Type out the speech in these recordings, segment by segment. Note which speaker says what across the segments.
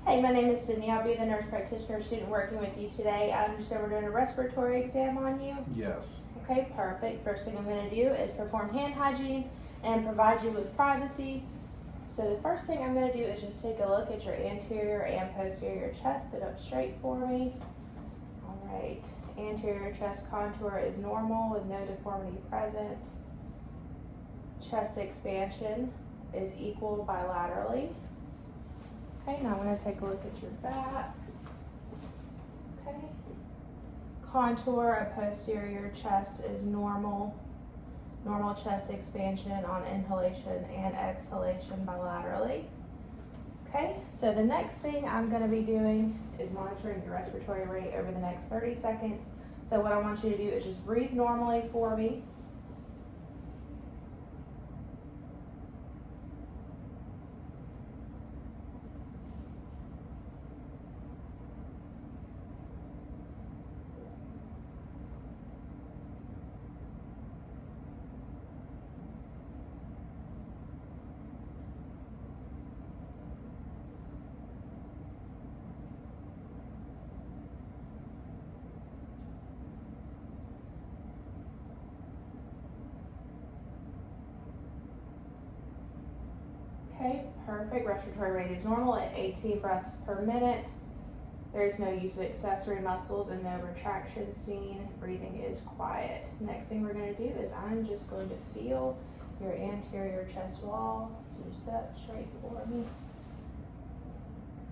Speaker 1: Hey, my name is Sydney. I'll be the nurse practitioner student working with you today. I understand we're doing a respiratory exam on you.
Speaker 2: Yes.
Speaker 1: Okay, perfect. First thing I'm going to do is perform hand hygiene and provide you with privacy. So the first thing I'm going to do is just take a look at your anterior and posterior chest. Sit up straight for me. All right. Anterior chest contour is normal with no deformity present. Chest expansion is equal bilaterally. Okay, now I'm going to take a look at your back. Okay. Contour of posterior chest is normal. Normal chest expansion on inhalation and exhalation bilaterally. Okay, so the next thing I'm going to be doing is monitoring your respiratory rate over the next 30 seconds. So what I want you to do is just breathe normally for me. Okay, perfect. Respiratory rate is normal at 18 breaths per minute. There is no use of accessory muscles and no retraction seen. Breathing is quiet. Next thing we're going to do is I'm just going to feel your anterior chest wall. So just sit up straight for me.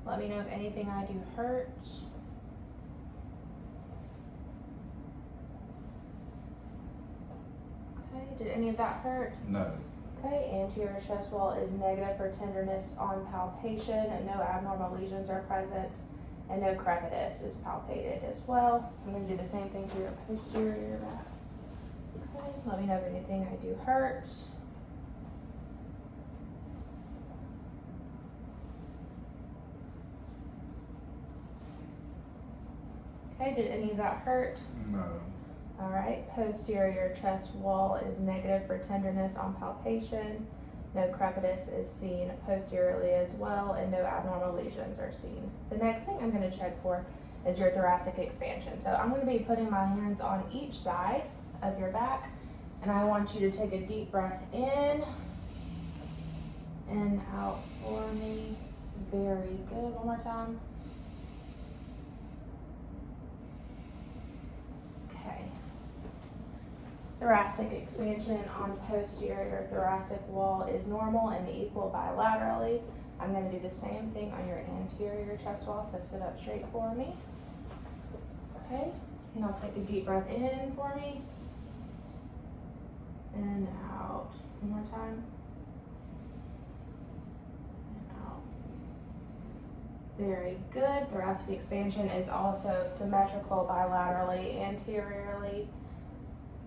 Speaker 1: Let me know if anything I do hurts. Okay, did any of that hurt?
Speaker 2: No.
Speaker 1: Okay, anterior chest wall is negative for tenderness on palpation, and no abnormal lesions are present, and no crepitus is palpated as well. I'm going to do the same thing to your posterior back. Okay, let me know if anything I do hurts. Okay, did any of that hurt?
Speaker 2: No.
Speaker 1: All right, posterior chest wall is negative for tenderness on palpation. No crepitus is seen posteriorly as well, and no abnormal lesions are seen. The next thing I'm going to check for is your thoracic expansion. So I'm going to be putting my hands on each side of your back, and I want you to take a deep breath in and out for me. Very good. One more time. Okay. Thoracic expansion on posterior thoracic wall is normal and equal bilaterally. I'm going to do the same thing on your anterior chest wall, so sit up straight for me. Okay, and I'll take a deep breath in for me. And out. One more time. And out. Very good. Thoracic expansion is also symmetrical bilaterally, anteriorly.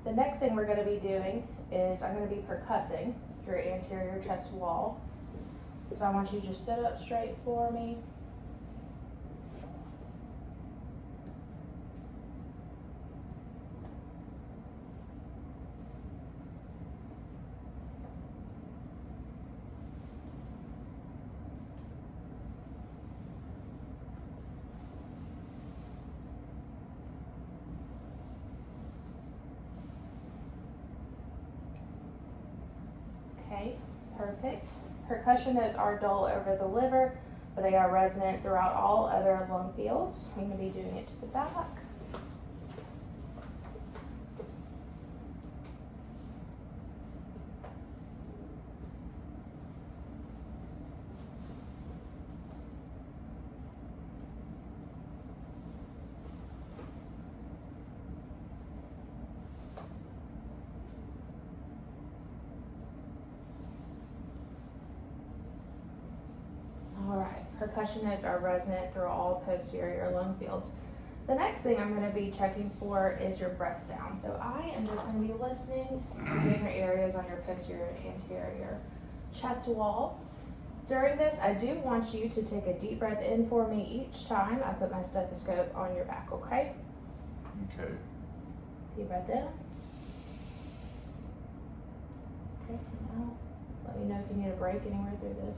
Speaker 1: The next thing we're going to be doing is I'm going to be percussing your anterior chest wall. So I want you to just sit up straight for me. Okay, perfect. Percussion notes are dull over the liver, but they are resonant throughout all other lung fields. I'm going to be doing it to the back. Percussion notes are resonant through all posterior lung fields. The next thing I'm going to be checking for is your breath sound. So I am just going to be listening to different areas on your posterior and anterior chest wall. During this, I do want you to take a deep breath in for me each time I put my stethoscope on your back, okay?
Speaker 2: Okay.
Speaker 1: Deep breath in. Okay, and out. Let me know if you need a break anywhere through this.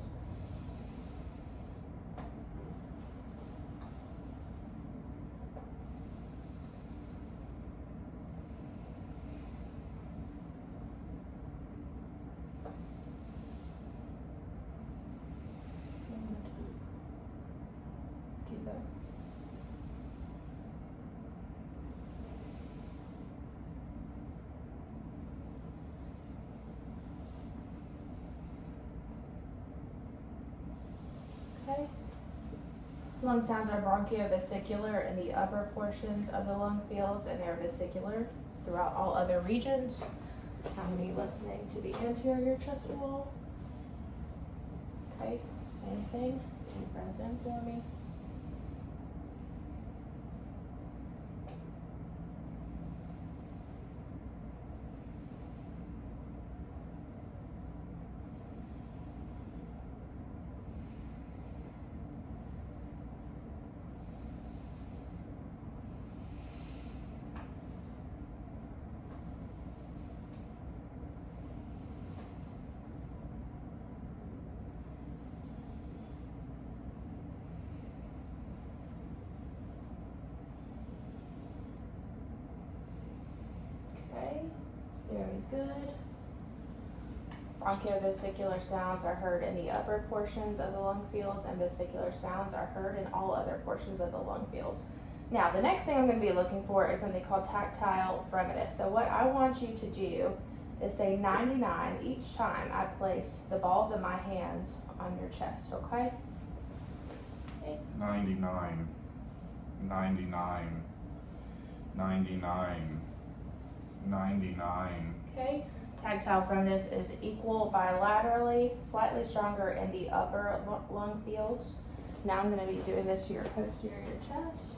Speaker 1: Okay. Lung sounds are bronchiovesicular in the upper portions of the lung fields, and they're vesicular throughout all other regions. I'm going to be listening to the anterior chest wall. Okay, same thing. Deep breath in for me. Okay, very good. Bronchiovesicular sounds are heard in the upper portions of the lung fields, and vesicular sounds are heard in all other portions of the lung fields. Now, the next thing I'm going to be looking for is something called tactile fremitus. So what I want you to do is say 99 each time I place the balls of my hands on your chest, okay?
Speaker 2: 99, 99, 99, 99.
Speaker 1: Okay. Tactile fremitus is equal bilaterally, slightly stronger in the upper lung fields. Now I'm going to be doing this to your posterior chest.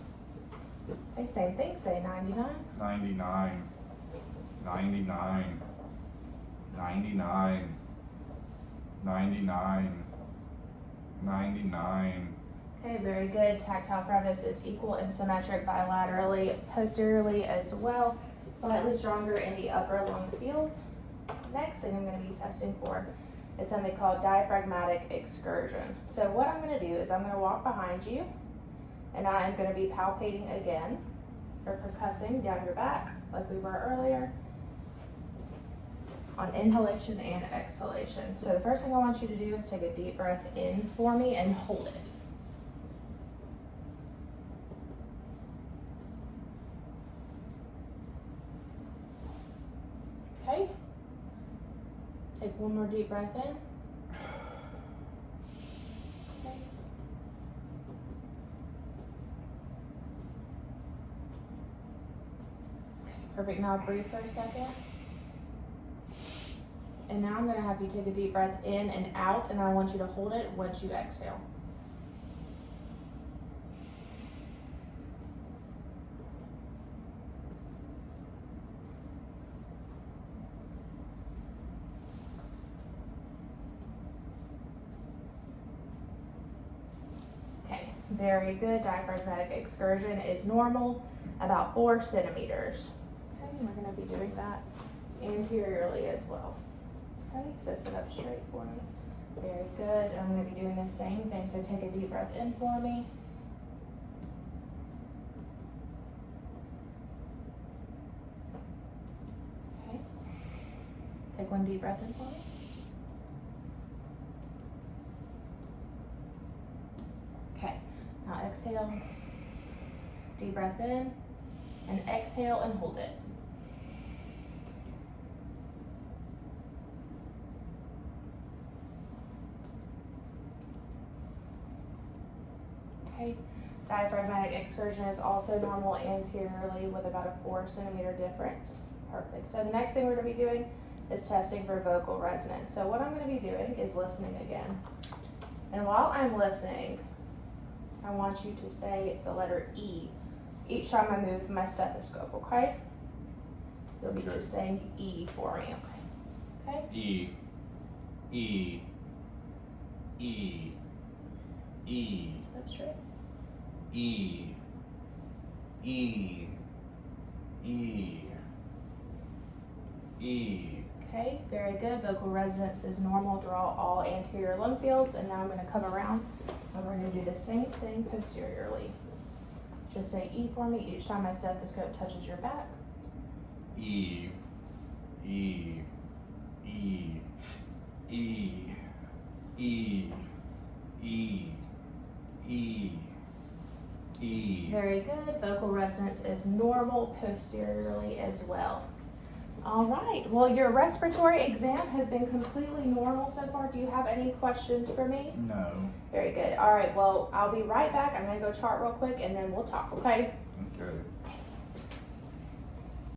Speaker 1: Okay, same thing, say 99.
Speaker 2: 99, 99, 99, 99, 99.
Speaker 1: Okay, very good. Tactile fremitus is equal and symmetric bilaterally, posteriorly as well. Slightly stronger in the upper lung fields. Next thing I'm going to be testing for is something called diaphragmatic excursion. So what I'm going to do is I'm going to walk behind you, and I am going to be palpating again, or percussing down your back like we were earlier, on inhalation and exhalation. So the first thing I want you to do is take a deep breath in for me and hold it. Okay. Take one more deep breath in. Okay. Perfect. Now breathe for a second. And now I'm going to have you take a deep breath in and out, and I want you to hold it once you exhale. Very good. Diaphragmatic excursion is normal, about 4 centimeters. Okay, and we're going to be doing that anteriorly as well. Okay, so sit up straight for me. Very good. I'm going to be doing the same thing. So take a deep breath in for me. Okay. Take one deep breath in for me. Okay. Now exhale, deep breath in, and exhale and hold it. Okay, diaphragmatic excursion is also normal anteriorly with about a 4 centimeter difference. Perfect. So the next thing we're going to be doing is testing for vocal resonance. So what I'm going to be doing is listening again. And while I'm listening, I want you to say the letter E each time I move my stethoscope, okay? You'll be just saying E for me, okay? Okay?
Speaker 2: E, E, E, E,
Speaker 1: Step straight.
Speaker 2: E, E, E, E.
Speaker 1: Okay, very good. Vocal resonance is normal throughout all anterior lung fields. And now I'm going to come around and we're going to do the same thing posteriorly. Just say E for me each time my stethoscope touches your back.
Speaker 2: E, E, E, E, E, E, E, E.
Speaker 1: Very good. Vocal resonance is normal posteriorly as well. All right. Well, your respiratory exam has been completely normal so far. Do you have any questions for me?
Speaker 2: No.
Speaker 1: Very good. All right. Well, I'll be right back. I'm going to go chart real quick and then we'll talk, okay?
Speaker 2: Okay.